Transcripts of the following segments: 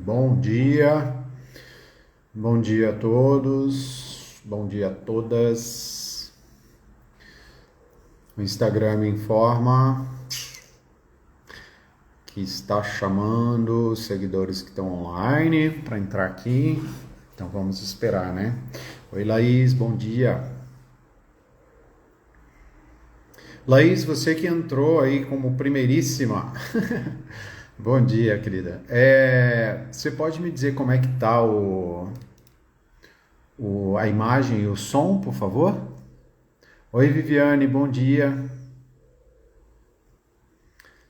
Bom dia a todos, bom dia a todas. O Instagram me informa que está chamando os seguidores que estão online para entrar aqui, então vamos esperar, né? Oi, Laís, bom dia. Laís, você que entrou aí como primeiríssima. Bom dia, querida. Você pode me dizer como é que tá a imagem e o som, por favor? Oi, Viviane, bom dia.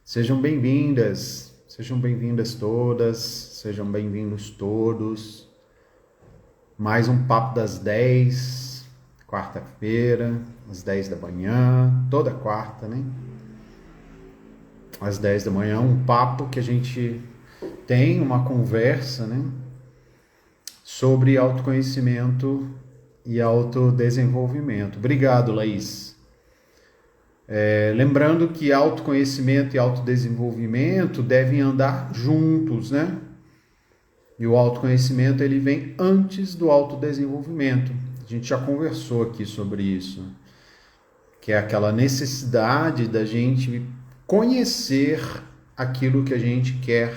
Sejam bem-vindas todas, sejam bem-vindos todos. Mais um Papo das 10, quarta-feira, às 10 da manhã, toda quarta, né? Às 10 da manhã, um papo que a gente tem, uma conversa, né? Sobre autoconhecimento e autodesenvolvimento. Obrigado, Laís. Lembrando que autoconhecimento e autodesenvolvimento devem andar juntos, né? E o autoconhecimento, ele vem antes do autodesenvolvimento. A gente já conversou aqui sobre isso, que é aquela necessidade da gente conhecer aquilo que a gente quer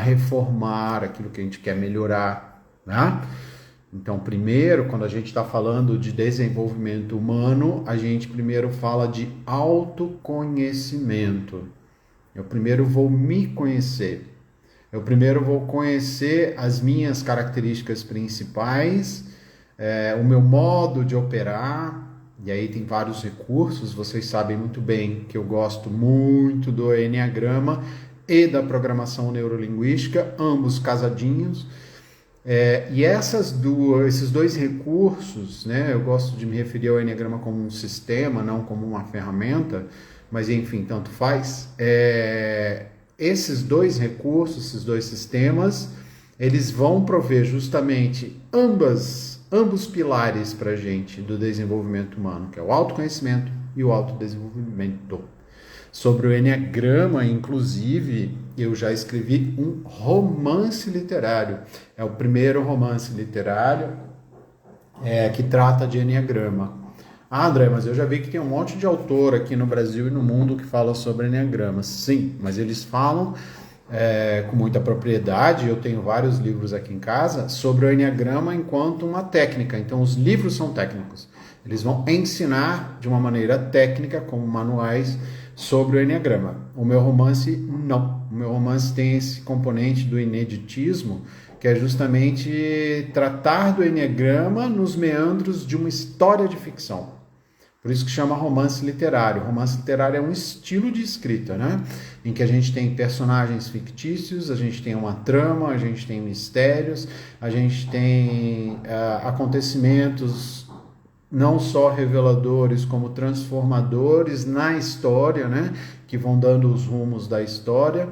reformar, aquilo que a gente quer melhorar, né? Então, primeiro, quando a gente está falando de desenvolvimento humano, a gente primeiro fala de autoconhecimento. Eu primeiro vou me conhecer. Eu primeiro vou conhecer as minhas características principais, o meu modo de operar. E aí tem vários recursos, vocês sabem muito bem que eu gosto muito do Enneagrama e da programação neurolinguística, ambos casadinhos. E esses dois recursos, né, eu gosto de me referir ao Enneagrama como um sistema, não como uma ferramenta, mas enfim, tanto faz. Esses dois recursos, esses dois sistemas, eles vão prover justamente ambos pilares para a gente do desenvolvimento humano, que é o autoconhecimento e o autodesenvolvimento. Sobre o Enneagrama, inclusive, eu já escrevi um romance literário. É o primeiro romance literário que trata de Enneagrama. Ah, André, mas eu já vi que tem um monte de autor aqui no Brasil e no mundo que fala sobre Enneagrama. Sim, mas eles falam com muita propriedade, eu tenho vários livros aqui em casa, sobre o Enneagrama enquanto uma técnica. Então, os livros são técnicos. Eles vão ensinar de uma maneira técnica, como manuais, sobre o Enneagrama. O meu romance, não. O meu romance tem esse componente do ineditismo, que é justamente tratar do Enneagrama nos meandros de uma história de ficção. Por isso que chama romance literário. Romance literário é um estilo de escrita, né? Em que a gente tem personagens fictícios, a gente tem uma trama, a gente tem mistérios, a gente tem acontecimentos não só reveladores, como transformadores na história, né? Que vão dando os rumos da história.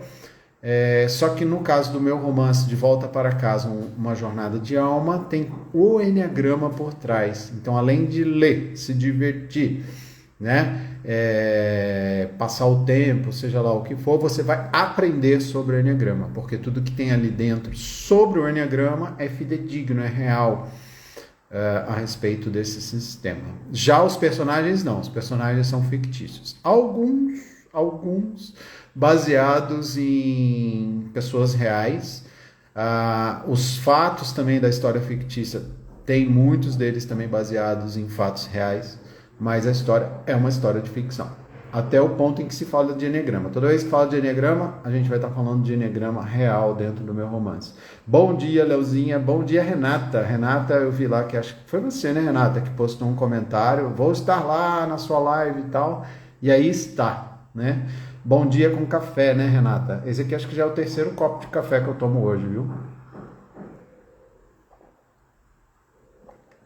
Só que no caso do meu romance De Volta para Casa, uma jornada de alma, tem o Enneagrama por trás. Então, além de ler, se divertir, né? Passar o tempo, seja lá o que for, você vai aprender sobre o Enneagrama, porque tudo que tem ali dentro sobre o Enneagrama é fidedigno, é real a respeito desse sistema. Já os personagens não, os personagens são fictícios. Alguns baseados em pessoas reais. Os fatos também da história fictícia, tem muitos deles também baseados em fatos reais, mas a história é uma história de ficção. Até o ponto em que se fala de Enneagrama. Toda vez que fala de Enneagrama, a gente vai estar falando de Enneagrama real dentro do meu romance. Bom dia, Leuzinha. Bom dia, Renata. Renata, eu vi lá que acho que foi você, né, Renata, que postou um comentário. Vou estar lá na sua live e tal. E aí está, né? Bom dia com café, né, Renata? Esse aqui acho que já é o terceiro copo de café que eu tomo hoje, viu?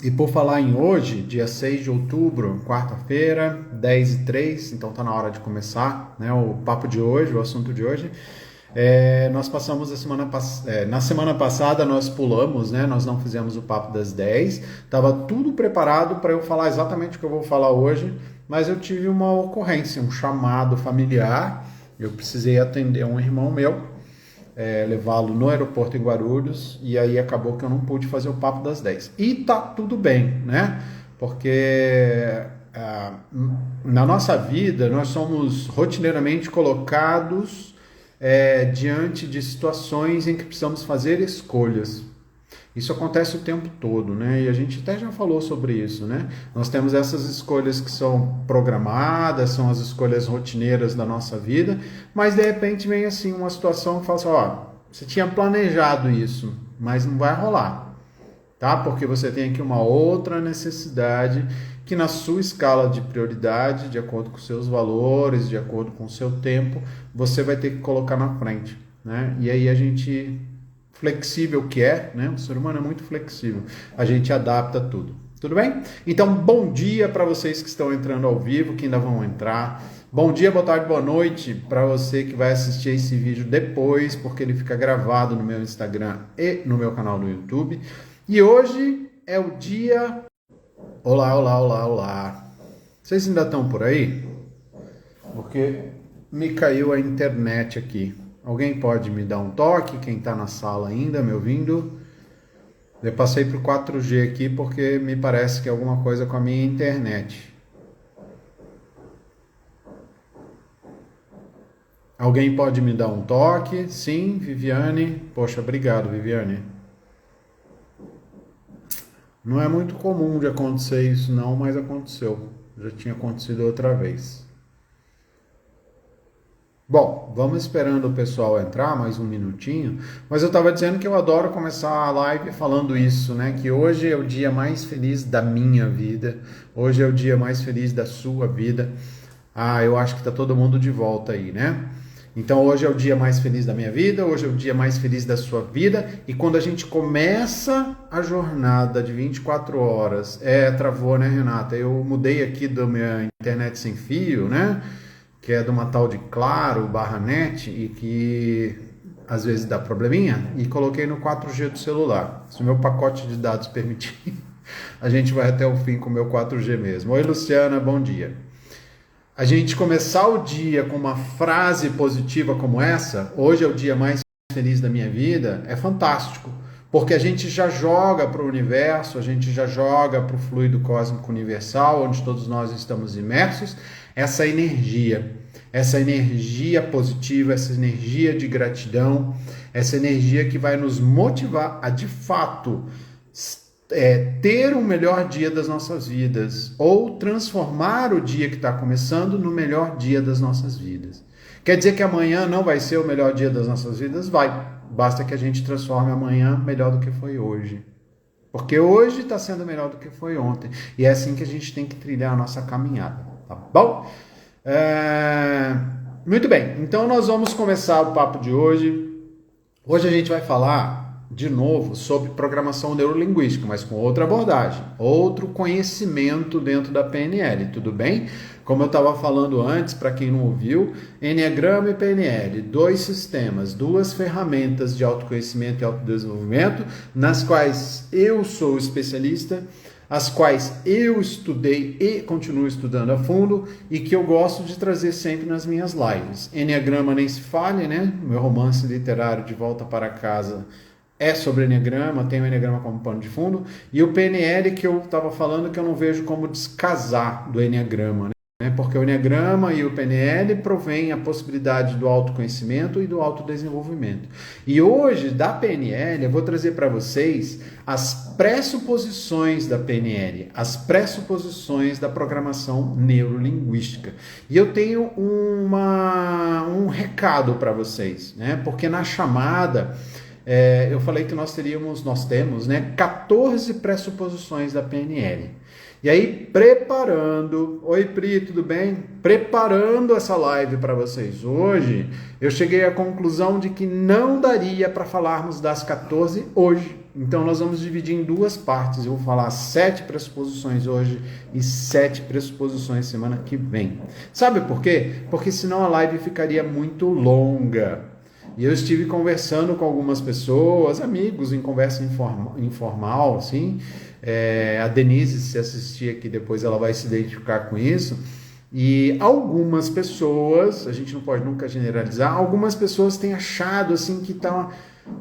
E por falar em hoje, dia 6 de outubro, quarta-feira, 10h03, então tá na hora de começar, né, o papo de hoje, o assunto de hoje. Nós passamos na semana passada nós pulamos, né, nós não fizemos o papo das 10, estava tudo preparado para eu falar exatamente o que eu vou falar hoje, mas eu tive uma ocorrência, um chamado familiar, eu precisei atender um irmão meu, levá-lo no aeroporto em Guarulhos, e aí acabou que eu não pude fazer o Papo das 10. E tá tudo bem, né? Porque na nossa vida nós somos rotineiramente colocados diante de situações em que precisamos fazer escolhas. Isso acontece o tempo todo, né? E a gente até já falou sobre isso, né? Nós temos essas escolhas que são programadas, são as escolhas rotineiras da nossa vida, mas de repente vem assim uma situação que fala assim, ó, você tinha planejado isso, mas não vai rolar, tá? Porque você tem aqui uma outra necessidade que na sua escala de prioridade, de acordo com seus valores, de acordo com o seu tempo, você vai ter que colocar na frente, né? E aí a gente, flexível que é, né? O ser humano é muito flexível, a gente adapta tudo. Tudo bem? Então, bom dia para vocês que estão entrando ao vivo, que ainda vão entrar. Bom dia, boa tarde, boa noite para você que vai assistir esse vídeo depois, porque ele fica gravado no meu Instagram e no meu canal no YouTube. E hoje é o dia... Olá, olá, olá, olá. Vocês ainda estão por aí? Porque me caiu a internet aqui. Alguém pode me dar um toque? Quem está na sala ainda me ouvindo? Eu passei para o 4G aqui porque me parece que é alguma coisa com a minha internet. Alguém pode me dar um toque? Sim, Viviane. Poxa, obrigado, Viviane. Não é muito comum de acontecer isso não, mas aconteceu. Já tinha acontecido outra vez. Bom, vamos esperando o pessoal entrar, mais um minutinho. Mas eu estava dizendo que eu adoro começar a live falando isso, né? Que hoje é o dia mais feliz da minha vida. Hoje é o dia mais feliz da sua vida. Ah, eu acho que está todo mundo de volta aí, né? Então hoje é o dia mais feliz da minha vida, hoje é o dia mais feliz da sua vida, e quando a gente começa a jornada de 24 horas, travou, né, Renata? Eu mudei aqui da minha internet sem fio, né, que é de uma tal de Claro, /net, e que às vezes dá probleminha, e coloquei no 4G do celular. Se o meu pacote de dados permitir, a gente vai até o fim com o meu 4G mesmo. Oi, Luciana, bom dia. A gente começar o dia com uma frase positiva como essa, hoje é o dia mais feliz da minha vida, é fantástico. Porque a gente já joga para o universo, a gente já joga para o fluido cósmico universal, onde todos nós estamos imersos, essa energia positiva, essa energia de gratidão, essa energia que vai nos motivar a, de fato, ter o melhor dia das nossas vidas, ou transformar o dia que está começando no melhor dia das nossas vidas. Quer dizer que amanhã não vai ser o melhor dia das nossas vidas? Vai. Basta que a gente transforme amanhã melhor do que foi hoje. Porque hoje está sendo melhor do que foi ontem. E é assim que a gente tem que trilhar a nossa caminhada. Tá bom? Muito bem. Então nós vamos começar o papo de hoje. Hoje a gente vai falar de novo sobre programação neurolinguística, mas com outra abordagem, outro conhecimento dentro da PNL, tudo bem? Como eu estava falando antes, para quem não ouviu, Enneagrama e PNL, dois sistemas, duas ferramentas de autoconhecimento e autodesenvolvimento, nas quais eu sou especialista, as quais eu estudei e continuo estudando a fundo e que eu gosto de trazer sempre nas minhas lives. Enneagrama nem se fale, né? Meu romance literário De Volta para Casa é sobre Enneagrama, tem o Enneagrama como pano de fundo, e o PNL que eu estava falando que eu não vejo como descasar do Enneagrama, né? Porque o Enneagrama e o PNL provém a possibilidade do autoconhecimento e do autodesenvolvimento. E hoje, da PNL, eu vou trazer para vocês as pressuposições da PNL, as pressuposições da programação neurolinguística. E eu tenho um recado para vocês, né? Porque na chamada... eu falei que nós temos, né, 14 pressuposições da PNL. E aí, preparando... Oi, Pri, tudo bem? Preparando essa live para vocês hoje, eu cheguei à conclusão de que não daria para falarmos das 14 hoje. Então, nós vamos dividir em duas partes. Eu vou falar 7 pressuposições hoje e 7 pressuposições semana que vem. Sabe por quê? Porque senão a live ficaria muito longa. E eu estive conversando com algumas pessoas, amigos, em conversa informal, assim. A Denise, se assistir aqui depois, ela vai se identificar com isso. E algumas pessoas, a gente não pode nunca generalizar, algumas pessoas têm achado assim que tá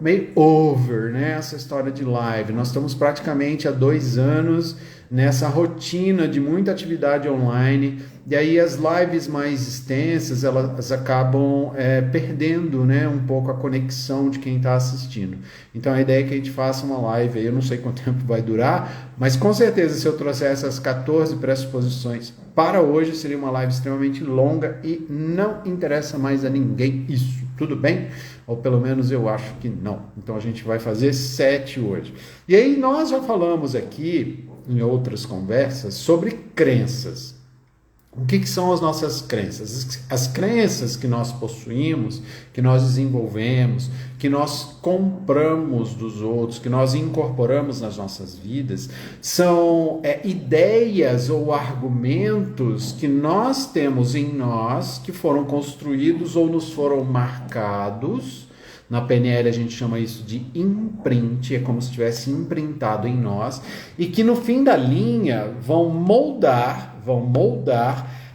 meio over, né, essa história de live. Nós estamos praticamente há 2 anos nessa rotina de muita atividade online, e aí as lives mais extensas, elas acabam perdendo, né, um pouco a conexão de quem está assistindo. Então a ideia é que a gente faça uma live aí, eu não sei quanto tempo vai durar, mas com certeza se eu trouxer essas 14 pressuposições para hoje, seria uma live extremamente longa e não interessa mais a ninguém isso, tudo bem? Ou pelo menos eu acho que não. Então a gente vai fazer 7 hoje. E aí nós já falamos aqui, em outras conversas, sobre crenças. O que são as nossas crenças? As crenças que nós possuímos, que nós desenvolvemos, que nós compramos dos outros, que nós incorporamos nas nossas vidas, são ideias ou argumentos que nós temos em nós, que foram construídos ou nos foram marcados. Na PNL a gente chama isso de imprint, é como se tivesse imprintado em nós, e que no fim da linha vão moldar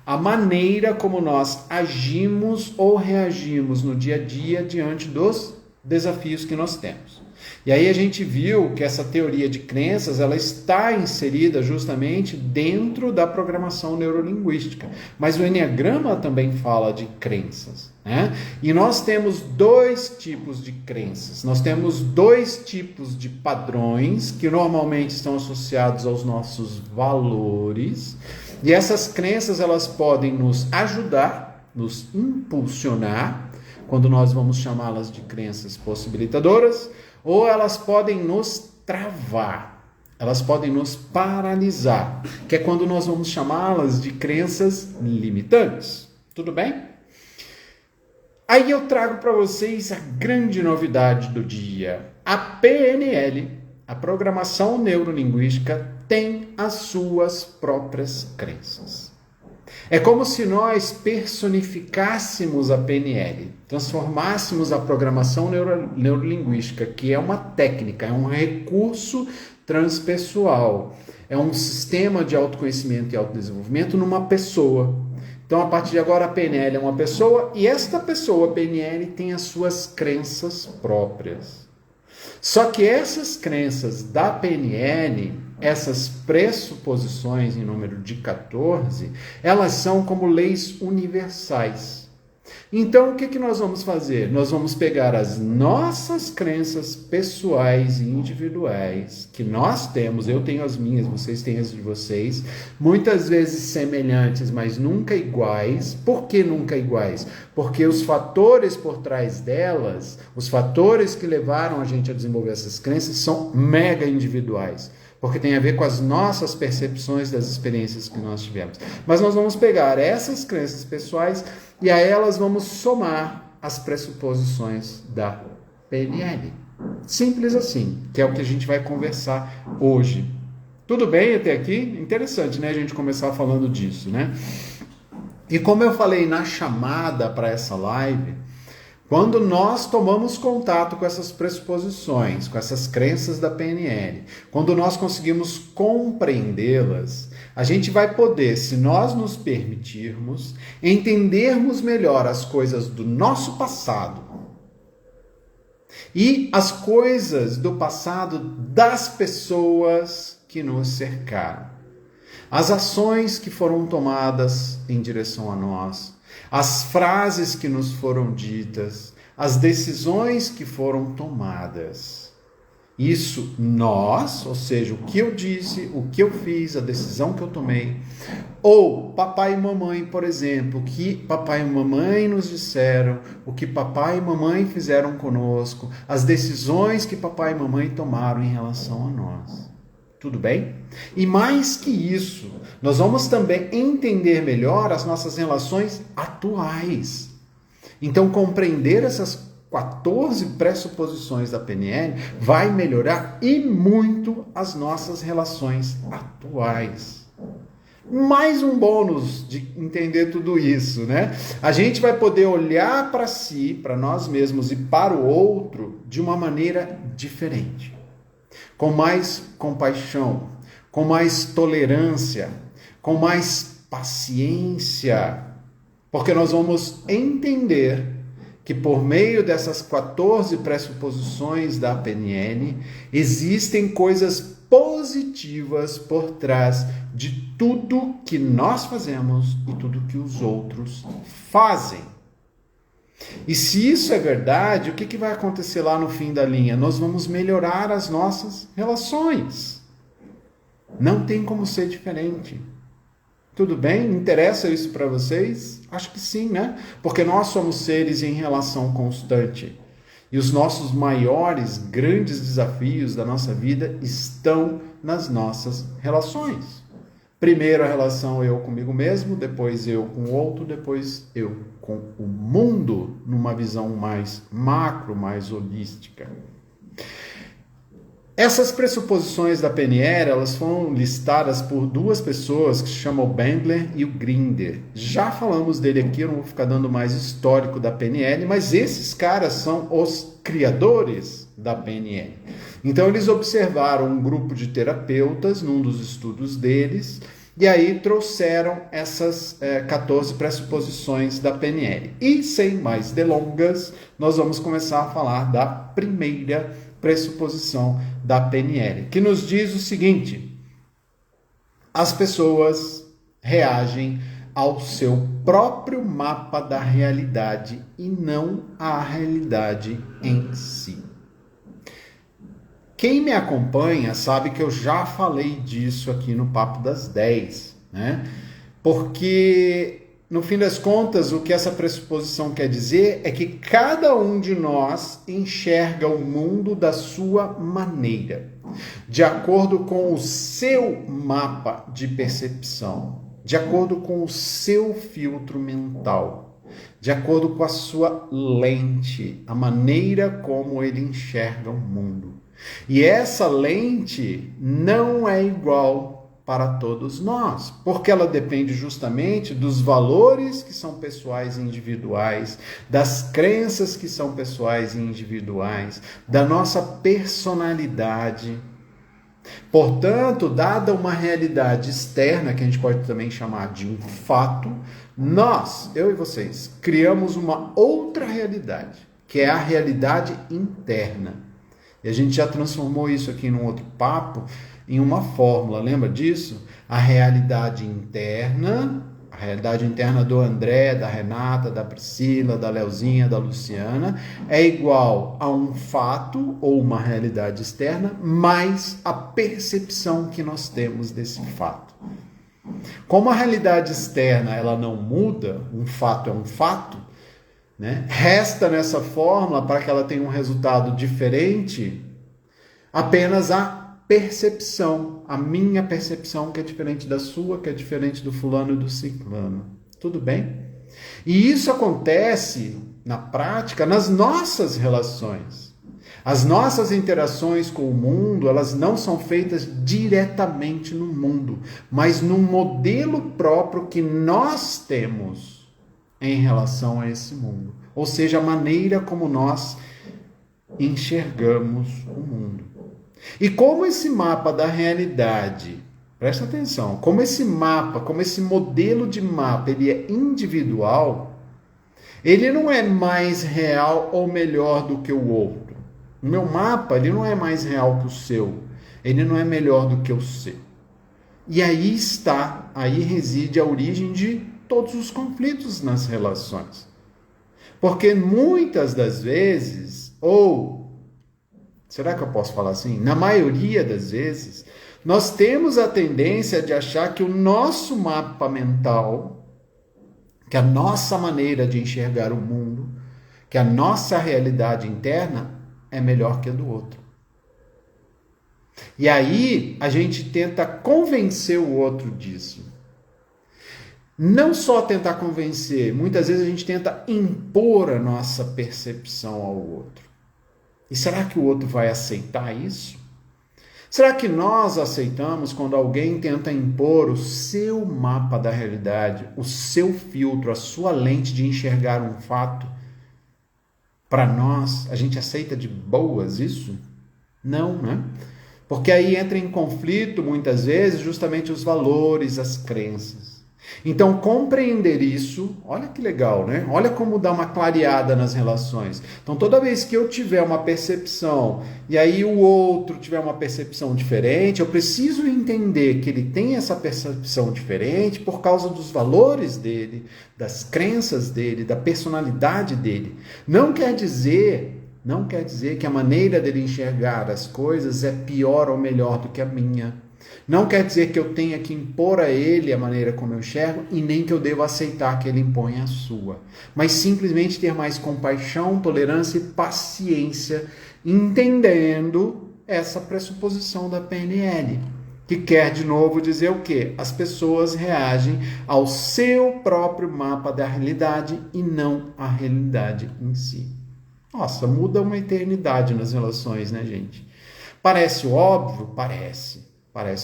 a maneira como nós agimos ou reagimos no dia a dia diante dos desafios que nós temos. E aí a gente viu que essa teoria de crenças, ela está inserida justamente dentro da programação neurolinguística. Mas o Enneagrama também fala de crenças, né? E nós temos 2 tipos de crenças. Nós temos 2 tipos de padrões que normalmente estão associados aos nossos valores. E essas crenças, elas podem nos ajudar, nos impulsionar, quando nós vamos chamá-las de crenças possibilitadoras, ou elas podem nos travar, elas podem nos paralisar, que é quando nós vamos chamá-las de crenças limitantes. Tudo bem? Aí eu trago para vocês a grande novidade do dia. A PNL, a programação neurolinguística, tem as suas próprias crenças. É como se nós personificássemos a PNL, transformássemos a programação neurolinguística, que é uma técnica, é um recurso transpessoal, é um sistema de autoconhecimento e autodesenvolvimento numa pessoa. Então, a partir de agora, a PNL é uma pessoa e esta pessoa, a PNL, tem as suas crenças próprias. Só que essas crenças da PNL, essas pressuposições em número de 14, elas são como leis universais. Então, o que nós vamos fazer? Nós vamos pegar as nossas crenças pessoais e individuais, que nós temos, eu tenho as minhas, vocês têm as de vocês, muitas vezes semelhantes, mas nunca iguais. Por que nunca iguais? Porque os fatores por trás delas, os fatores que levaram a gente a desenvolver essas crenças, são mega individuais. Porque tem a ver com as nossas percepções das experiências que nós tivemos. Mas nós vamos pegar essas crenças pessoais e a elas vamos somar as pressuposições da PNL. Simples assim, que é o que a gente vai conversar hoje. Tudo bem até aqui? Interessante, né, a gente começar falando disso, né? E como eu falei na chamada para essa live, quando nós tomamos contato com essas pressuposições, com essas crenças da PNL, quando nós conseguimos compreendê-las, a gente vai poder, se nós nos permitirmos, entendermos melhor as coisas do nosso passado e as coisas do passado das pessoas que nos cercaram. As ações que foram tomadas em direção a nós, as frases que nos foram ditas, as decisões que foram tomadas. Isso nós, ou seja, o que eu disse, o que eu fiz, a decisão que eu tomei. Ou papai e mamãe, por exemplo, o que papai e mamãe nos disseram, o que papai e mamãe fizeram conosco, as decisões que papai e mamãe tomaram em relação a nós. Tudo bem? E mais que isso, nós vamos também entender melhor as nossas relações atuais. Então, compreender essas 14 pressuposições da PNL vai melhorar e muito as nossas relações atuais. Mais um bônus de entender tudo isso, né? A gente vai poder olhar para si, para nós mesmos e para o outro de uma maneira diferente. Com mais compaixão, com mais tolerância, com mais paciência, porque nós vamos entender que por meio dessas 14 pressuposições da PNL, existem coisas positivas por trás de tudo que nós fazemos e tudo que os outros fazem. E se isso é verdade, o que vai acontecer lá no fim da linha? Nós vamos melhorar as nossas relações. Não tem como ser diferente. Tudo bem? Interessa isso para vocês? Acho que sim, né? Porque nós somos seres em relação constante. E os nossos maiores, grandes desafios da nossa vida estão nas nossas relações. Primeiro a relação eu comigo mesmo, depois eu com o outro, depois eu com o mundo, numa visão mais macro, mais holística. Essas pressuposições da PNL, elas foram listadas por duas pessoas que se chamam o Bandler e o Grinder. Já falamos dele aqui, eu não vou ficar dando mais histórico da PNL, mas esses caras são os criadores da PNL. Então eles observaram um grupo de terapeutas num dos estudos deles, e aí trouxeram essas 14 pressuposições da PNL. E sem mais delongas, nós vamos começar a falar da primeira pressuposição da PNL, que nos diz o seguinte: as pessoas reagem ao seu próprio mapa da realidade e não à realidade em si. Quem me acompanha sabe que eu já falei disso aqui no Papo das 10, né? Porque, no fim das contas, o que essa pressuposição quer dizer é que cada um de nós enxerga o mundo da sua maneira, de acordo com o seu mapa de percepção, de acordo com o seu filtro mental, de acordo com a sua lente, a maneira como ele enxerga o mundo. E essa lente não é igual para todos nós, porque ela depende justamente dos valores que são pessoais e individuais, das crenças que são pessoais e individuais, da nossa personalidade. Portanto, dada uma realidade externa, que a gente pode também chamar de um fato, nós, eu e vocês, criamos uma outra realidade, que é a realidade interna. E a gente já transformou isso aqui num outro papo, em uma fórmula, lembra disso? A realidade interna do André, da Renata, da Priscila, da Leozinha, da Luciana, é igual a um fato ou uma realidade externa, mais a percepção que nós temos desse fato. Como a realidade externa ela não muda, um fato é um fato, né? Resta nessa fórmula, para que ela tenha um resultado diferente, apenas a percepção, a minha percepção, que é diferente da sua, que é diferente do fulano e do ciclano. Tudo bem? E isso acontece, na prática, nas nossas relações. As nossas interações com o mundo, elas não são feitas diretamente no mundo, mas num modelo próprio que nós temos em relação a esse mundo. Ou seja, a maneira como nós enxergamos o mundo. E como esse mapa da realidade, presta atenção, como esse mapa, como esse modelo de mapa, ele é individual, ele não é mais real ou melhor do que o outro. O meu mapa, ele não é mais real que o seu, ele não é melhor do que o seu. E aí reside a origem de todos os conflitos nas relações. Porque muitas das vezes, ou será que eu posso falar assim? Na maioria das vezes, nós temos a tendência de achar que o nosso mapa mental, que a nossa maneira de enxergar o mundo, que a nossa realidade interna é melhor que a do outro. E aí a gente tenta convencer o outro disso. Não só tentar convencer, muitas vezes a gente tenta impor a nossa percepção ao outro. E será que o outro vai aceitar isso? Será que nós aceitamos quando alguém tenta impor o seu mapa da realidade, o seu filtro, a sua lente de enxergar um fato? Para nós, a gente aceita de boas isso? Não, né? Porque aí entra em conflito, muitas vezes, justamente os valores, as crenças. Então, compreender isso, olha que legal, né? Olha como dá uma clareada nas relações. Então, toda vez que eu tiver uma percepção e aí o outro tiver uma percepção diferente, eu preciso entender que ele tem essa percepção diferente por causa dos valores dele, das crenças dele, da personalidade dele. Não quer dizer que a maneira dele enxergar as coisas é pior ou melhor do que a minha. Não quer dizer que eu tenha que impor a ele a maneira como eu enxergo e nem que eu devo aceitar que ele imponha a sua. Mas simplesmente ter mais compaixão, tolerância e paciência, entendendo essa pressuposição da PNL. Que quer de novo dizer o quê? As pessoas reagem ao seu próprio mapa da realidade e não à realidade em si. Nossa, muda uma eternidade nas relações, né, gente? Parece óbvio? Parece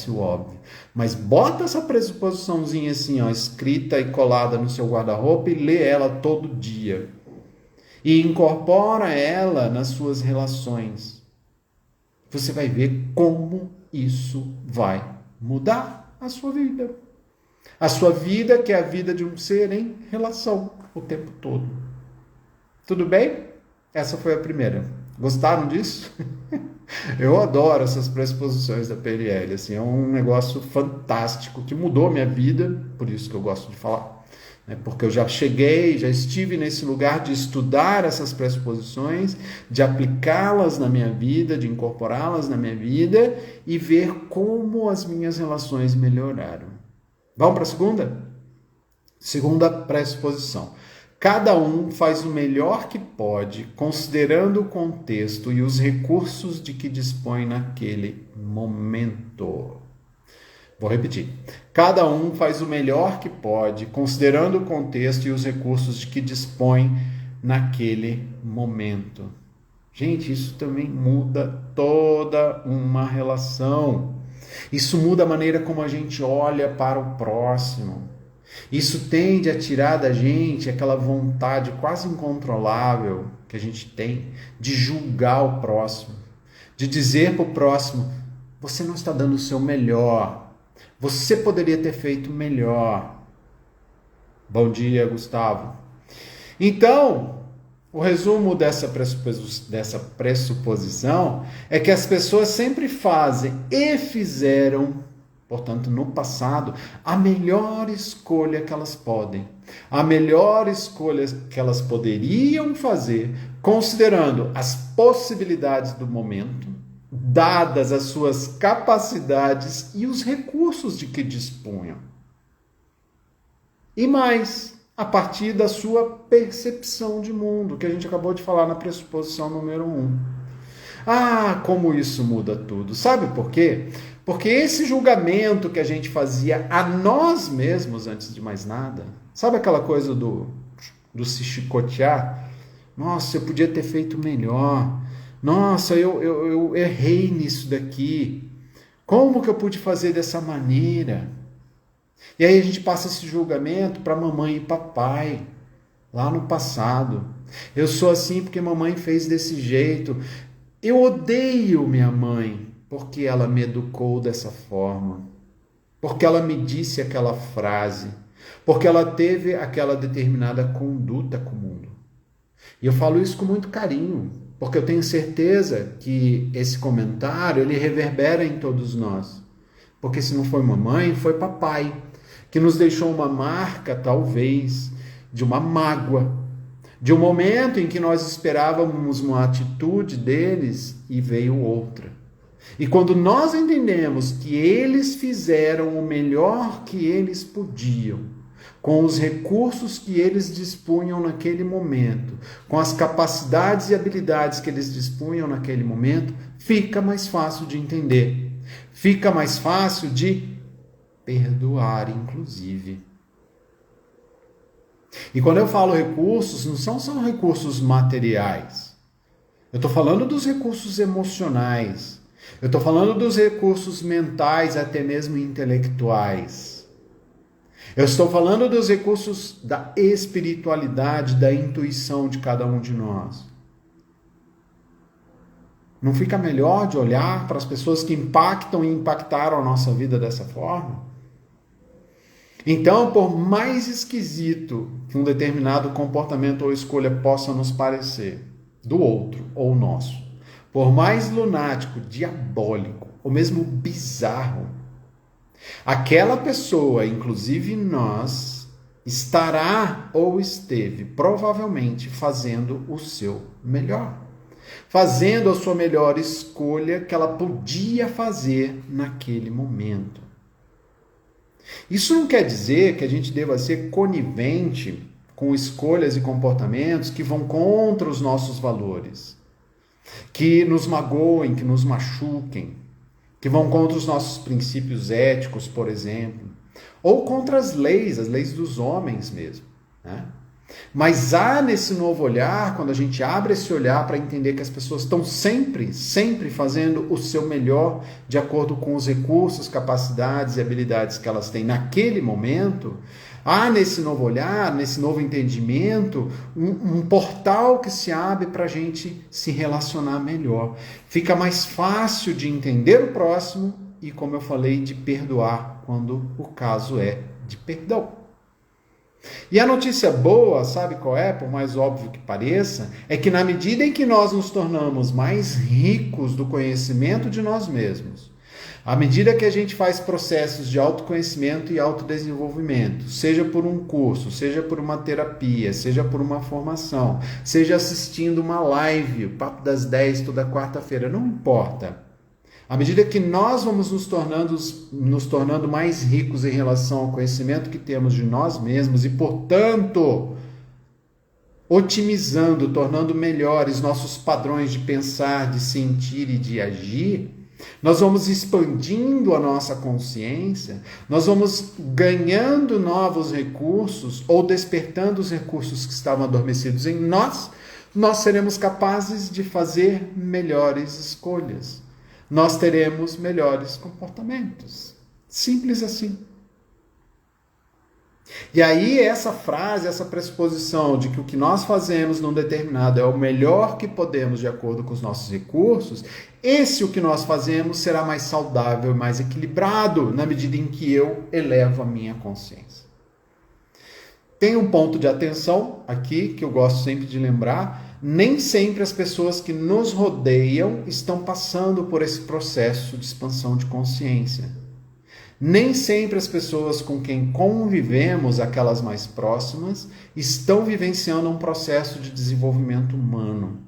o óbvio. Mas bota essa pressuposiçãozinha assim, ó, escrita e colada no seu guarda-roupa e lê ela todo dia. E incorpora ela nas suas relações. Você vai ver como isso vai mudar a sua vida. A sua vida, que é a vida de um ser em relação o tempo todo. Tudo bem? Essa foi a primeira. Gostaram disso? Eu adoro essas pressuposições da PNL, assim, é um negócio fantástico que mudou minha vida, por isso que eu gosto de falar, né? Porque eu já estive nesse lugar de estudar essas pressuposições, de aplicá-las na minha vida, de incorporá-las na minha vida e ver como as minhas relações melhoraram. Vamos para a segunda? Segunda pressuposição. Cada um faz o melhor que pode, considerando o contexto e os recursos de que dispõe naquele momento. Vou repetir. Cada um faz o melhor que pode, considerando o contexto e os recursos de que dispõe naquele momento. Gente, isso também muda toda uma relação. Isso muda a maneira como a gente olha para o próximo. Isso tende a tirar da gente aquela vontade quase incontrolável que a gente tem de julgar o próximo, de dizer para o próximo: você não está dando o seu melhor, você poderia ter feito melhor. Bom dia, Gustavo. Então, o resumo dessa pressuposição é que as pessoas sempre fazem e fizeram, portanto, no passado, a melhor escolha que elas podem. A melhor escolha que elas poderiam fazer, considerando as possibilidades do momento, dadas as suas capacidades e os recursos de que dispunham. E mais, a partir da sua percepção de mundo, que a gente acabou de falar na pressuposição número 1. Ah, como isso muda tudo. Sabe por quê? Porque esse julgamento que a gente fazia a nós mesmos antes de mais nada, sabe aquela coisa do se chicotear? Nossa, eu podia ter feito melhor. Nossa, eu errei nisso daqui. Como que eu pude fazer dessa maneira? E aí a gente passa esse julgamento para mamãe e papai, lá no passado. Eu sou assim porque mamãe fez desse jeito. Eu odeio minha mãe porque ela me educou dessa forma, porque ela me disse aquela frase, porque ela teve aquela determinada conduta com o mundo. E eu falo isso com muito carinho, porque eu tenho certeza que esse comentário ele reverbera em todos nós. Porque se não foi mamãe, foi papai, que nos deixou uma marca, talvez, de uma mágoa, de um momento em que nós esperávamos uma atitude deles e veio outra. E quando nós entendemos que eles fizeram o melhor que eles podiam, com os recursos que eles dispunham naquele momento, com as capacidades e habilidades que eles dispunham naquele momento, fica mais fácil de entender. Fica mais fácil de perdoar, inclusive. E quando eu falo recursos, não são só recursos materiais. Eu estou falando dos recursos emocionais. Eu estou falando dos recursos mentais, até mesmo intelectuais. Eu estou falando dos recursos da espiritualidade, da intuição de cada um de nós. Não fica melhor de olhar para as pessoas que impactam e impactaram a nossa vida dessa forma? Então, por mais esquisito que um determinado comportamento ou escolha possa nos parecer, do outro ou nosso, por mais lunático, diabólico ou mesmo bizarro, aquela pessoa, inclusive nós, estará ou esteve provavelmente fazendo o seu melhor, fazendo a sua melhor escolha que ela podia fazer naquele momento. Isso não quer dizer que a gente deva ser conivente com escolhas e comportamentos que vão contra os nossos valores, que nos magoem, que nos machuquem, que vão contra os nossos princípios éticos, por exemplo, ou contra as leis dos homens mesmo, né? Mas há nesse novo olhar, quando a gente abre esse olhar para entender que as pessoas estão sempre fazendo o seu melhor de acordo com os recursos, capacidades e habilidades que elas têm naquele momento, há nesse novo olhar, nesse novo entendimento, um portal que se abre para a gente se relacionar melhor. Fica mais fácil de entender o próximo e, como eu falei, de perdoar quando o caso é de perdão. E a notícia boa, sabe qual é? Por mais óbvio que pareça, é que na medida em que nós nos tornamos mais ricos do conhecimento de nós mesmos, à medida que a gente faz processos de autoconhecimento e autodesenvolvimento, seja por um curso, seja por uma terapia, seja por uma formação, seja assistindo uma live, o Papo das 10 toda quarta-feira, não importa. À medida que nós vamos nos tornando mais ricos em relação ao conhecimento que temos de nós mesmos e, portanto, otimizando, tornando melhores nossos padrões de pensar, de sentir e de agir, nós vamos expandindo a nossa consciência, nós vamos ganhando novos recursos ou despertando os recursos que estavam adormecidos em nós seremos capazes de fazer melhores escolhas. Nós teremos melhores comportamentos. Simples assim. E aí essa frase, essa pressuposição de que o que nós fazemos num determinado é o melhor que podemos de acordo com os nossos recursos, o que nós fazemos será mais saudável e mais equilibrado na medida em que eu elevo a minha consciência. Tem um ponto de atenção aqui que eu gosto sempre de lembrar. Nem sempre as pessoas que nos rodeiam estão passando por esse processo de expansão de consciência. Nem sempre as pessoas com quem convivemos, aquelas mais próximas, estão vivenciando um processo de desenvolvimento humano.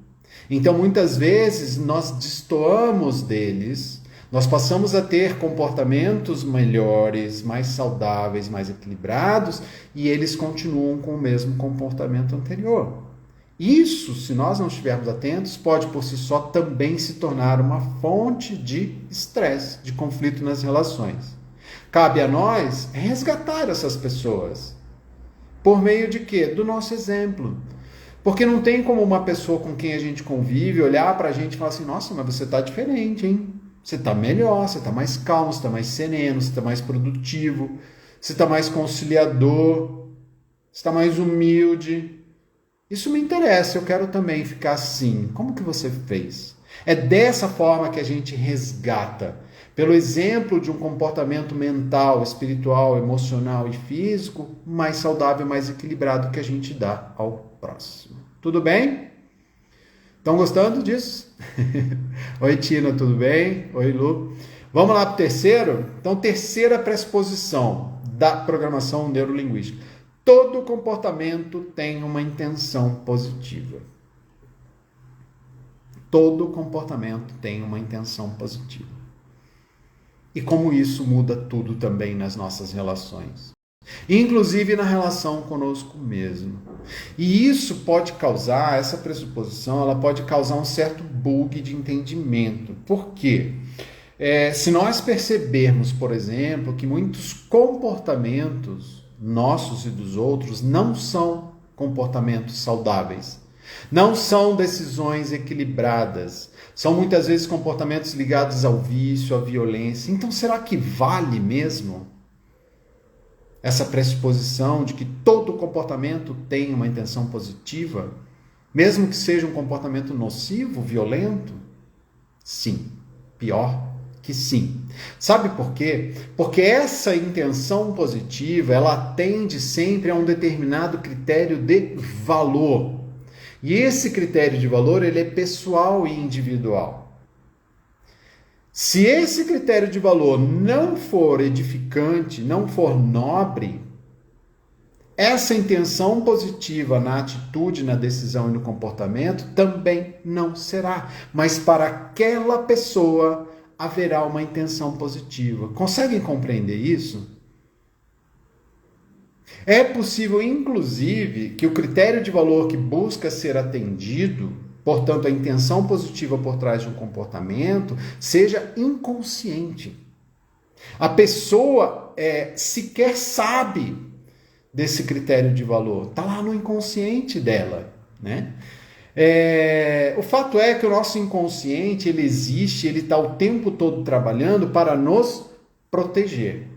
Então, muitas vezes, nós destoamos deles, nós passamos a ter comportamentos melhores, mais saudáveis, mais equilibrados, e eles continuam com o mesmo comportamento anterior. Isso, se nós não estivermos atentos, pode por si só também se tornar uma fonte de estresse, de conflito nas relações. Cabe a nós resgatar essas pessoas. Por meio de quê? Do nosso exemplo. Porque não tem como uma pessoa com quem a gente convive olhar para a gente e falar assim, nossa, mas você está diferente, hein? Você está melhor, você está mais calmo, você está mais sereno, você está mais produtivo, você está mais conciliador, você está mais humilde. Isso me interessa, eu quero também ficar assim. Como que você fez? É dessa forma que a gente resgata, pelo exemplo de um comportamento mental, espiritual, emocional e físico mais saudável, mais equilibrado que a gente dá ao próximo. Tudo bem? Estão gostando disso? Oi, Tina, tudo bem? Oi, Lu. Vamos lá para o terceiro? Então, terceira pressuposição da programação neurolinguística. Todo comportamento tem uma intenção positiva. Todo comportamento tem uma intenção positiva. E como isso muda tudo também nas nossas relações. Inclusive na relação conosco mesmo. E isso pode causar, essa pressuposição, ela pode causar um certo bug de entendimento. Por quê? Se nós percebermos, por exemplo, que muitos comportamentos nossos e dos outros não são comportamentos saudáveis, não são decisões equilibradas, são muitas vezes comportamentos ligados ao vício, à violência. Então, será que vale mesmo essa pressuposição de que todo comportamento tem uma intenção positiva, mesmo que seja um comportamento nocivo, violento? Sim, pior que sim. Sabe por quê? Porque essa intenção positiva, ela atende sempre a um determinado critério de valor. E esse critério de valor, ele é pessoal e individual. Se esse critério de valor não for edificante, não for nobre, essa intenção positiva na atitude, na decisão e no comportamento também não será. Mas para aquela pessoa haverá uma intenção positiva. Conseguem compreender isso? É possível, inclusive, que o critério de valor que busca ser atendido, portanto, a intenção positiva por trás de um comportamento, seja inconsciente. A pessoa sequer sabe desse critério de valor. Está lá no inconsciente dela, né? O fato é que o nosso inconsciente, ele existe, ele está o tempo todo trabalhando para nos proteger.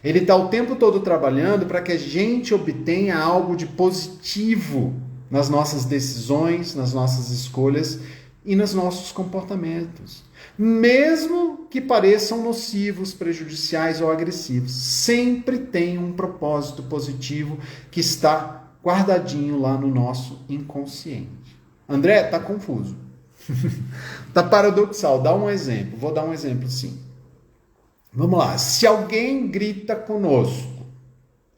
Ele está o tempo todo trabalhando para que a gente obtenha algo de positivo nas nossas decisões, nas nossas escolhas e nos nossos comportamentos. Mesmo que pareçam nocivos, prejudiciais ou agressivos, sempre tem um propósito positivo que está guardadinho lá no nosso inconsciente. André, tá confuso. Tá paradoxal. Dá um exemplo. Vou dar um exemplo sim. Vamos lá. Se alguém grita conosco,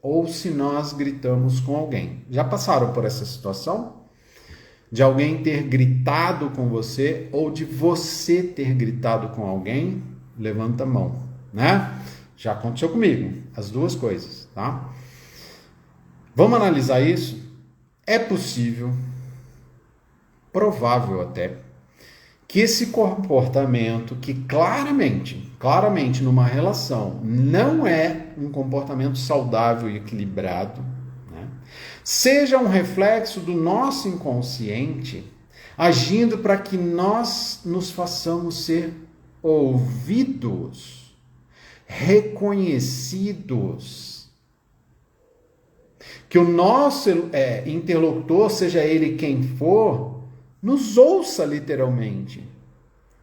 ou se nós gritamos com alguém. Já passaram por essa situação? De alguém ter gritado com você ou de você ter gritado com alguém? Levanta a mão, né? Já aconteceu comigo, as duas coisas, tá? Vamos analisar isso? É possível, provável até, que esse comportamento que claramente numa relação não é um comportamento saudável e equilibrado, seja um reflexo do nosso inconsciente agindo para que nós nos façamos ser ouvidos, reconhecidos. Que o nosso interlocutor, seja ele quem for, nos ouça literalmente.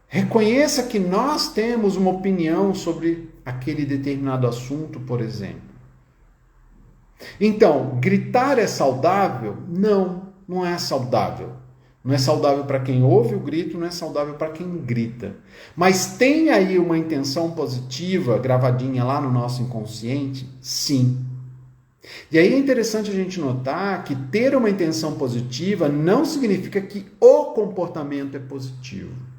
Reconheça que nós temos uma opinião sobre aquele determinado assunto, por exemplo. Então, gritar é saudável? Não é saudável. Não é saudável para quem ouve o grito, não é saudável para quem grita. Mas tem aí uma intenção positiva gravadinha lá no nosso inconsciente? Sim. E aí é interessante a gente notar que ter uma intenção positiva não significa que o comportamento é positivo.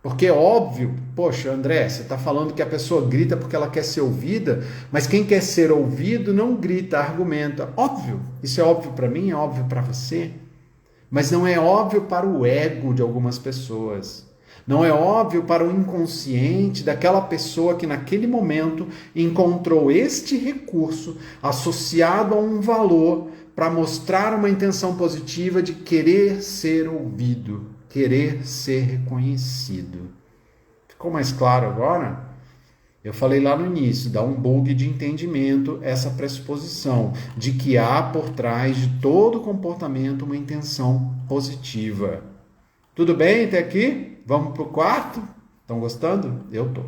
Porque é óbvio, poxa, André, você está falando que a pessoa grita porque ela quer ser ouvida, mas quem quer ser ouvido não grita, argumenta. Óbvio, isso é óbvio para mim, é óbvio para você, mas não é óbvio para o ego de algumas pessoas. Não é óbvio para o inconsciente daquela pessoa que naquele momento encontrou este recurso associado a um valor para mostrar uma intenção positiva de querer ser ouvido, querer ser reconhecido. Ficou mais claro agora? Eu falei lá no início, dá um bug de entendimento essa pressuposição de que há por trás de todo comportamento uma intenção positiva. Tudo bem até aqui? Vamos para o quarto? Estão gostando? Eu estou.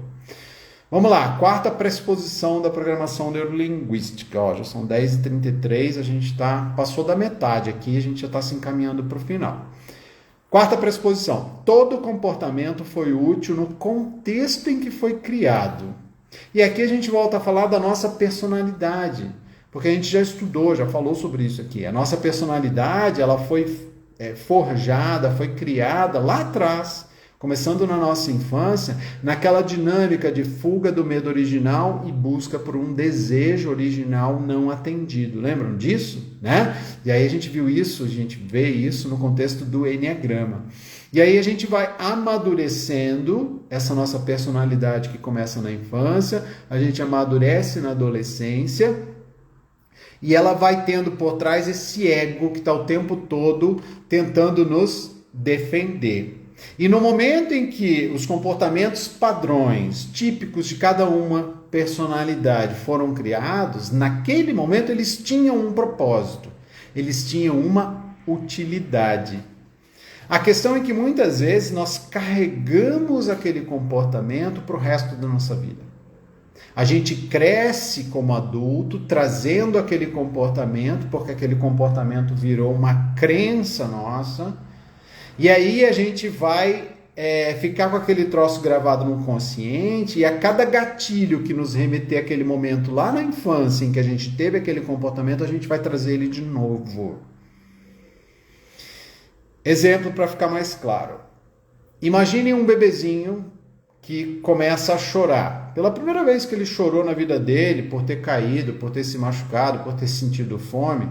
Vamos lá, quarta pressuposição da programação neurolinguística. Já são 10h33, a gente passou da metade aqui, a gente já está se encaminhando para o final. Quarta pressuposição, todo comportamento foi útil no contexto em que foi criado. E aqui a gente volta a falar da nossa personalidade, porque a gente já estudou, já falou sobre isso aqui. A nossa personalidade, ela foi forjada, foi criada lá atrás, começando na nossa infância, naquela dinâmica de fuga do medo original e busca por um desejo original não atendido. Lembram disso? Né? E aí a gente viu isso, a gente vê isso no contexto do Enneagrama. E aí a gente vai amadurecendo essa nossa personalidade que começa na infância, a gente amadurece na adolescência, e ela vai tendo por trás esse ego que está o tempo todo tentando nos defender. E no momento em que os comportamentos padrões típicos de cada uma personalidade foram criados, naquele momento eles tinham um propósito, eles tinham uma utilidade. A questão é que muitas vezes nós carregamos aquele comportamento para o resto da nossa vida. A gente cresce como adulto trazendo aquele comportamento, porque aquele comportamento virou uma crença nossa, e aí a gente vai ficar com aquele troço gravado no consciente, e a cada gatilho que nos remeter àquele momento lá na infância em que a gente teve aquele comportamento, a gente vai trazer ele de novo. Exemplo para ficar mais claro. Imagine um bebezinho que começa a chorar. Pela primeira vez que ele chorou na vida dele, por ter caído, por ter se machucado, por ter sentido fome,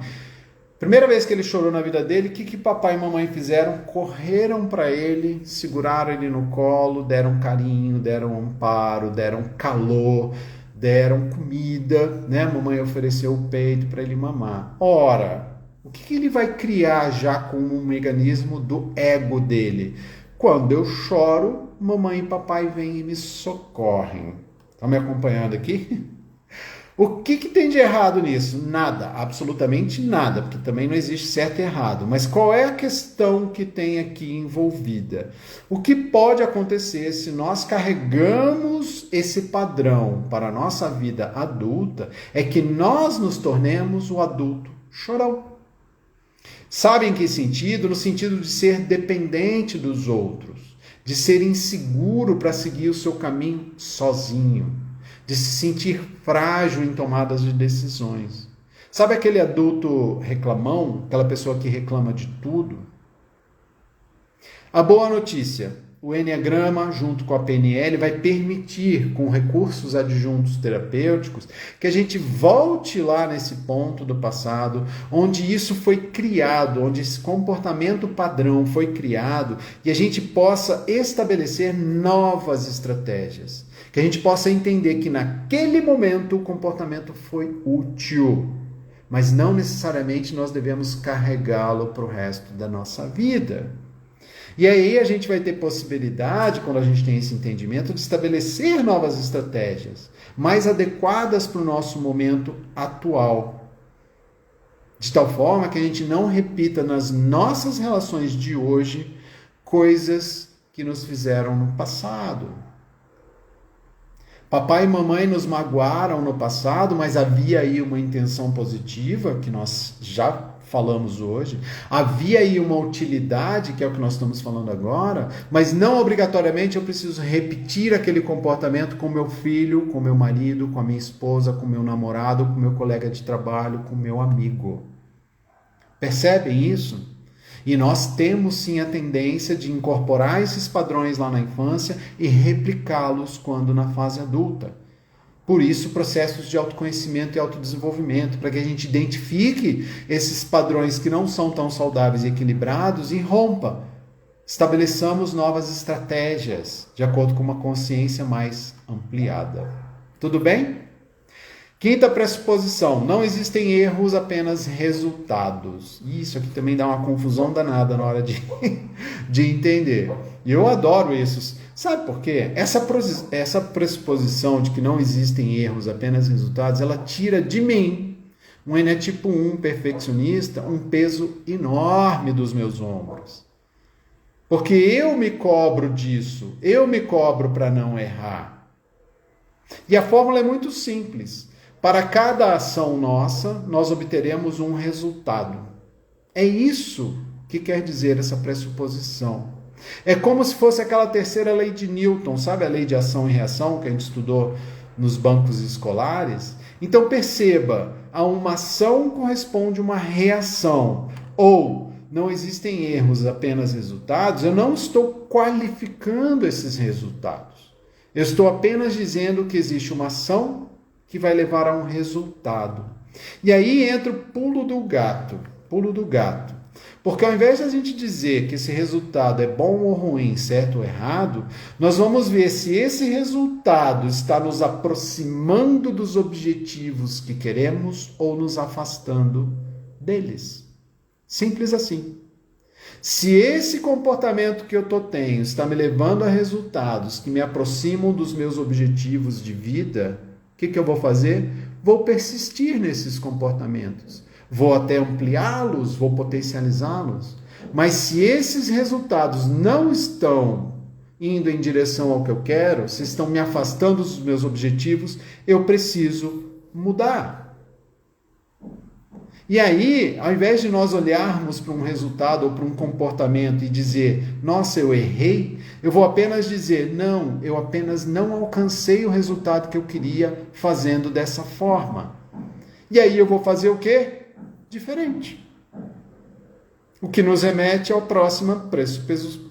primeira vez que ele chorou na vida dele, o que papai e mamãe fizeram? Correram para ele, seguraram ele no colo, deram carinho, deram amparo, deram calor, deram comida, né? Mamãe ofereceu o peito para ele mamar. Ora, o que ele vai criar já como um mecanismo do ego dele? Quando eu choro, mamãe e papai vêm e me socorrem. Estão me acompanhando aqui? O que tem de errado nisso? Nada, absolutamente nada, porque também não existe certo e errado. Mas qual é a questão que tem aqui envolvida? O que pode acontecer se nós carregamos esse padrão para a nossa vida adulta é que nós nos tornemos o adulto chorão. Sabe em que sentido? No sentido de ser dependente dos outros, de ser inseguro para seguir o seu caminho sozinho, de se sentir frágil em tomadas de decisões. Sabe aquele adulto reclamão, aquela pessoa que reclama de tudo? A boa notícia, o Enneagrama, junto com a PNL, vai permitir, com recursos adjuntos terapêuticos, que a gente volte lá nesse ponto do passado, onde isso foi criado, onde esse comportamento padrão foi criado, e a gente possa estabelecer novas estratégias. Que a gente possa entender que naquele momento o comportamento foi útil, mas não necessariamente nós devemos carregá-lo para o resto da nossa vida. E aí a gente vai ter possibilidade, quando a gente tem esse entendimento, de estabelecer novas estratégias, mais adequadas para o nosso momento atual. De tal forma que a gente não repita nas nossas relações de hoje coisas que nos fizeram no passado. Papai e mamãe nos magoaram no passado, mas havia aí uma intenção positiva, que nós já falamos hoje. Havia aí uma utilidade, que é o que nós estamos falando agora, mas não obrigatoriamente eu preciso repetir aquele comportamento com meu filho, com meu marido, com a minha esposa, com meu namorado, com meu colega de trabalho, com meu amigo. Percebem isso? E nós temos sim a tendência de incorporar esses padrões lá na infância e replicá-los quando na fase adulta. Por isso, processos de autoconhecimento e autodesenvolvimento, para que a gente identifique esses padrões que não são tão saudáveis e equilibrados e rompa. Estabeleçamos novas estratégias de acordo com uma consciência mais ampliada. Tudo bem? Quinta pressuposição, não existem erros, apenas resultados. Isso aqui também dá uma confusão danada na hora de entender. E eu adoro isso. Sabe por quê? Essa pressuposição de que não existem erros, apenas resultados, ela tira de mim, um Enéatipo 1 perfeccionista, um peso enorme dos meus ombros. Porque eu me cobro disso, eu me cobro para não errar. E a fórmula é muito simples. Para cada ação nossa, nós obteremos um resultado. É isso que quer dizer essa pressuposição. É como se fosse aquela terceira lei de Newton, sabe a lei de ação e reação que a gente estudou nos bancos escolares? Então perceba, a uma ação corresponde uma reação. Ou não existem erros, apenas resultados. Eu não estou qualificando esses resultados. Eu estou apenas dizendo que existe uma ação que vai levar a um resultado. E aí entra o pulo do gato. Porque ao invés de a gente dizer que esse resultado é bom ou ruim, certo ou errado, nós vamos ver se esse resultado está nos aproximando dos objetivos que queremos ou nos afastando deles. Simples assim. Se esse comportamento que eu tenho está me levando a resultados que me aproximam dos meus objetivos de vida, o que eu vou fazer? Vou persistir nesses comportamentos. Vou até ampliá-los, vou potencializá-los. Mas se esses resultados não estão indo em direção ao que eu quero, se estão me afastando dos meus objetivos, eu preciso mudar. E aí, ao invés de nós olharmos para um resultado ou para um comportamento e dizer, nossa, eu errei, eu vou apenas dizer, não, eu apenas não alcancei o resultado que eu queria fazendo dessa forma. E aí eu vou fazer o quê? Diferente. O que nos remete à próxima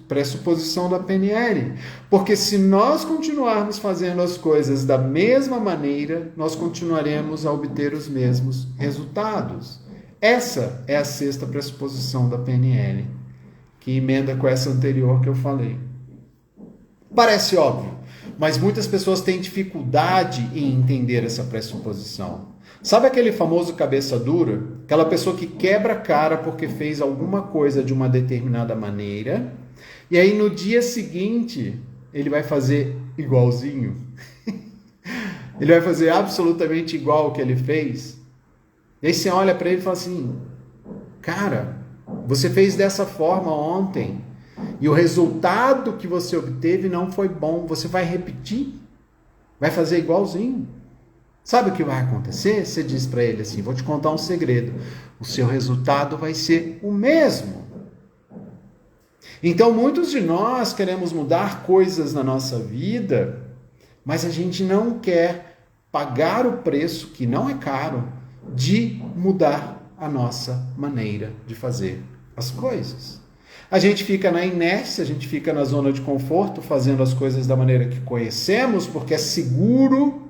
pressuposição da PNL. Porque se nós continuarmos fazendo as coisas da mesma maneira, nós continuaremos a obter os mesmos resultados. Essa é a sexta pressuposição da PNL, que emenda com essa anterior que eu falei. Parece óbvio, mas muitas pessoas têm dificuldade em entender essa pressuposição. Sabe aquele famoso cabeça dura? Aquela pessoa que quebra a cara porque fez alguma coisa de uma determinada maneira, e aí no dia seguinte ele vai fazer igualzinho. Ele vai fazer absolutamente igual ao que ele fez. E aí você olha para ele e fala assim, cara, você fez dessa forma ontem e o resultado que você obteve não foi bom. Você vai repetir? Vai fazer igualzinho? Sabe o que vai acontecer? Você diz para ele assim, vou te contar um segredo. O seu resultado vai ser o mesmo. Então muitos de nós queremos mudar coisas na nossa vida, mas a gente não quer pagar o preço, que não é caro, de mudar a nossa maneira de fazer as coisas. A gente fica na inércia, a gente fica na zona de conforto, fazendo as coisas da maneira que conhecemos, porque é seguro.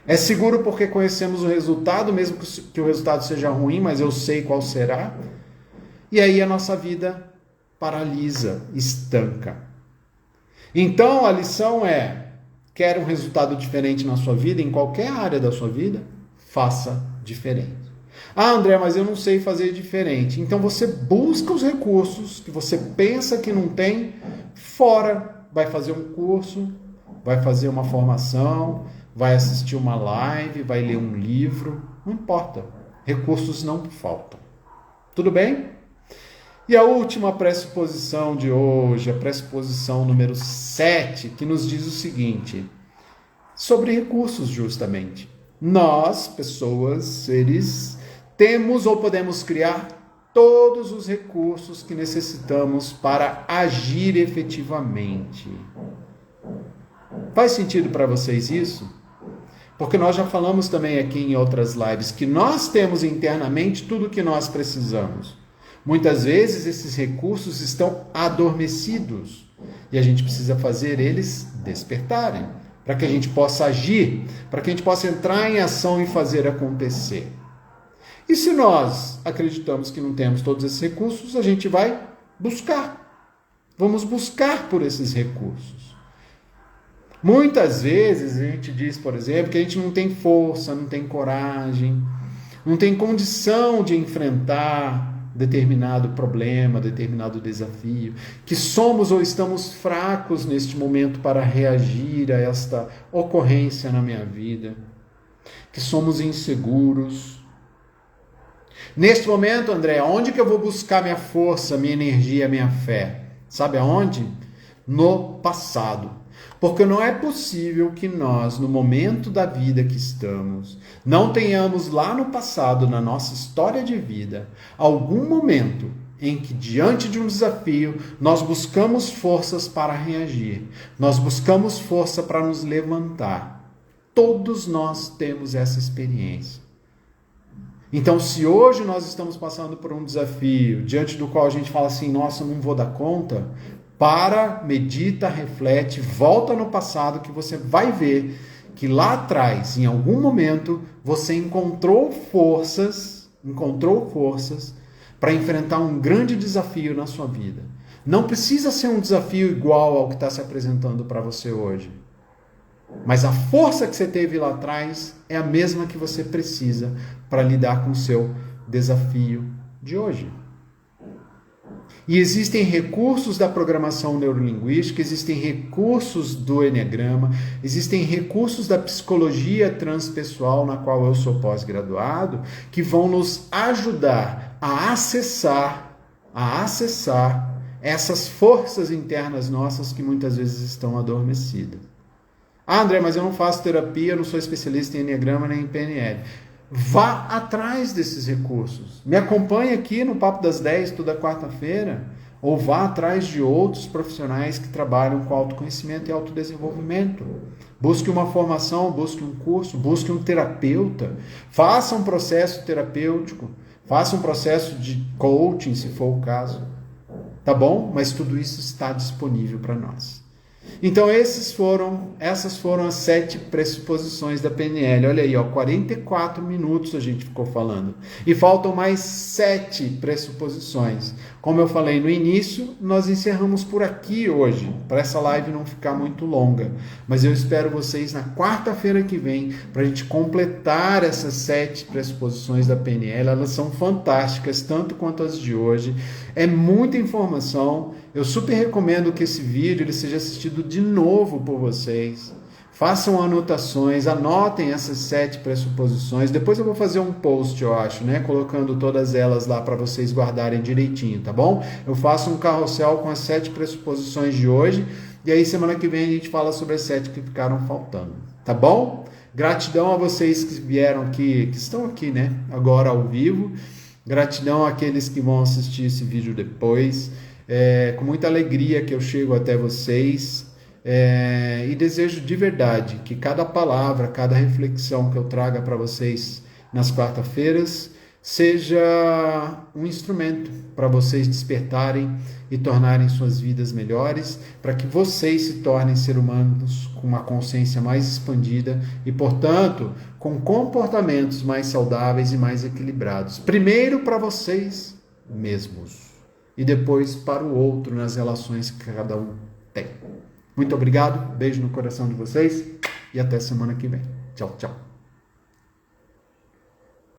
É seguro porque conhecemos o resultado, mesmo que o resultado seja ruim, mas eu sei qual será. E aí a nossa vida paralisa, estanca. Então a lição é, quer um resultado diferente na sua vida, em qualquer área da sua vida? Faça diferente. Ah, André, mas eu não sei fazer diferente. Então você busca os recursos que você pensa que não tem, fora. Vai fazer um curso, vai fazer uma formação, vai assistir uma live, vai ler um livro, não importa. Recursos não faltam. Tudo bem? E a última pressuposição de hoje, a pressuposição número 7, que nos diz o seguinte, sobre recursos justamente. Nós, pessoas, seres, temos ou podemos criar todos os recursos que necessitamos para agir efetivamente. Faz sentido para vocês isso? Porque nós já falamos também aqui em outras lives que nós temos internamente tudo o que nós precisamos. Muitas vezes esses recursos estão adormecidos e a gente precisa fazer eles despertarem, para que a gente possa agir, para que a gente possa entrar em ação e fazer acontecer. E se nós acreditamos que não temos todos esses recursos, a gente vai buscar. Vamos buscar por esses recursos. Muitas vezes a gente diz, por exemplo, que a gente não tem força, não tem coragem, não tem condição de enfrentar determinado problema, determinado desafio, que somos ou estamos fracos neste momento para reagir a esta ocorrência na minha vida, que somos inseguros. Neste momento, André, onde que eu vou buscar minha força, minha energia, minha fé? Sabe aonde? No passado. Porque não é possível que nós, no momento da vida que estamos, não tenhamos lá no passado, na nossa história de vida, algum momento em que, diante de um desafio, nós buscamos forças para reagir, nós buscamos força para nos levantar. Todos nós temos essa experiência. Então, se hoje nós estamos passando por um desafio, diante do qual a gente fala assim, nossa, não vou dar conta, para, medita, reflete, volta no passado que você vai ver que lá atrás, em algum momento, você encontrou forças para enfrentar um grande desafio na sua vida. Não precisa ser um desafio igual ao que está se apresentando para você hoje. Mas a força que você teve lá atrás é a mesma que você precisa para lidar com o seu desafio de hoje. E existem recursos da programação neurolinguística, existem recursos do Enneagrama, existem recursos da psicologia transpessoal, na qual eu sou pós-graduado, que vão nos ajudar a acessar a acessar essas forças internas nossas que muitas vezes estão adormecidas. Ah, André, mas eu não faço terapia, eu não sou especialista em Enneagrama nem em PNL. Vá atrás desses recursos. Me acompanhe aqui no Papo das 10, toda quarta-feira, ou vá atrás de outros profissionais que trabalham com autoconhecimento e autodesenvolvimento. Busque uma formação, busque um curso, busque um terapeuta, faça um processo terapêutico, faça um processo de coaching, se for o caso. Tá bom? Mas tudo isso está disponível para nós. Então essas foram as 7 pressuposições da PNL. Olha aí, 44 minutos a gente ficou falando. E faltam mais 7 pressuposições. Como eu falei no início, nós encerramos por aqui hoje, para essa live não ficar muito longa. Mas eu espero vocês na quarta-feira que vem, para a gente completar essas 7 pressuposições da PNL. Elas são fantásticas, tanto quanto as de hoje. É muita informação. Eu super recomendo que esse vídeo ele seja assistido de novo por vocês. Façam anotações, anotem essas 7 pressuposições. Depois eu vou fazer um post, eu acho, né? Colocando todas elas lá para vocês guardarem direitinho, tá bom? Eu faço um carrossel com as 7 pressuposições de hoje. E aí semana que vem a gente fala sobre as 7 que ficaram faltando, tá bom? Gratidão a vocês que vieram aqui, que estão aqui, né? Agora ao vivo. Gratidão àqueles que vão assistir esse vídeo depois. Com muita alegria que eu chego até vocês e desejo de verdade que cada palavra, cada reflexão que eu traga para vocês nas quarta-feiras seja um instrumento para vocês despertarem e tornarem suas vidas melhores, para que vocês se tornem seres humanos com uma consciência mais expandida e, portanto, com comportamentos mais saudáveis e mais equilibrados. Primeiro para vocês mesmos e depois para o outro nas relações que cada um tem. Muito obrigado, beijo no coração de vocês e até semana que vem. Tchau, tchau.